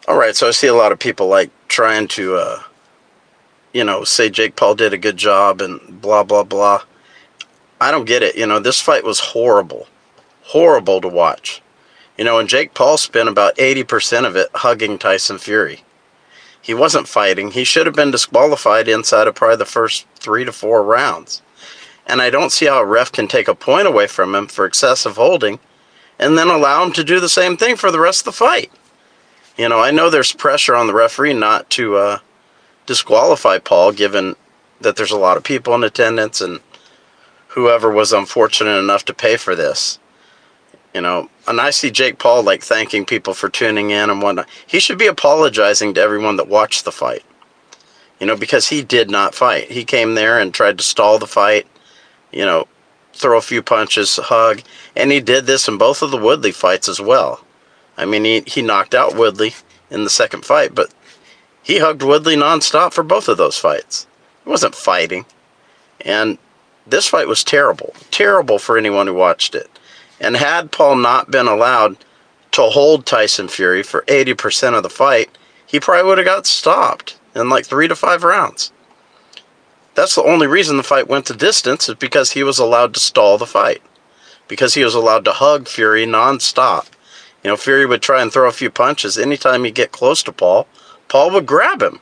All right, so I see a lot of people like trying to, say Jake Paul did a good job and blah blah blah. I don't get it. This fight was horrible, horrible to watch. And Jake Paul spent about 80% of it hugging Tyson Fury. He wasn't fighting. He should have been disqualified inside of probably the first 3 to 4 rounds. And I don't see how a ref can take a point away from him for excessive holding and then allow him to do the same thing for the rest of the fight. I know there's pressure on the referee not to disqualify Paul, given that there's a lot of people in attendance and whoever was unfortunate enough to pay for this. And I see Jake Paul like thanking people for tuning in and whatnot. He should be apologizing to everyone that watched the fight, because he did not fight. He came there and tried to stall the fight, throw a few punches, hug, and he did this in both of the Woodley fights as well. I mean, he knocked out Woodley in the second fight, but he hugged Woodley nonstop for both of those fights. He wasn't fighting. And this fight was terrible. Terrible for anyone who watched it. And had Paul not been allowed to hold Tyson Fury for 80% of the fight, he probably would have got stopped in like 3 to 5 rounds. That's the only reason the fight went to distance, is because he was allowed to stall the fight. Because he was allowed to hug Fury nonstop. Fury would try and throw a few punches. Anytime he'd get close to Paul, Paul would grab him.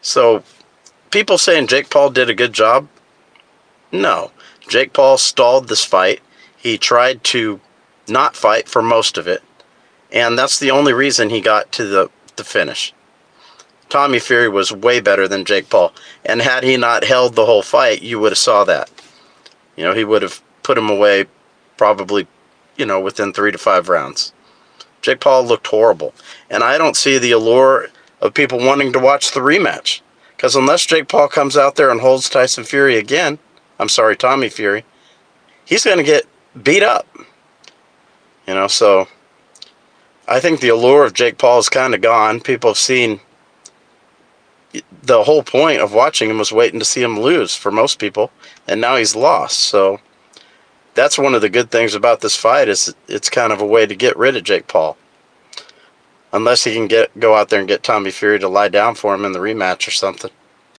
So, people saying Jake Paul did a good job? No. Jake Paul stalled this fight. He tried to not fight for most of it. And that's the only reason he got to the finish. Tommy Fury was way better than Jake Paul. And had he not held the whole fight, you would have saw that. He would have put him away probably, within 3 to 5 rounds. Jake Paul looked horrible. And I don't see the allure of people wanting to watch the rematch. Because unless Jake Paul comes out there and holds Tyson Fury again, Tommy Fury, he's going to get beat up. So I think the allure of Jake Paul is kind of gone. People have seen the whole point of watching him was waiting to see him lose for most people, and now he's lost. So that's one of the good things about this fight, is it's kind of a way to get rid of Jake Paul. Unless he can go out there and get Tommy Fury to lie down for him in the rematch or something.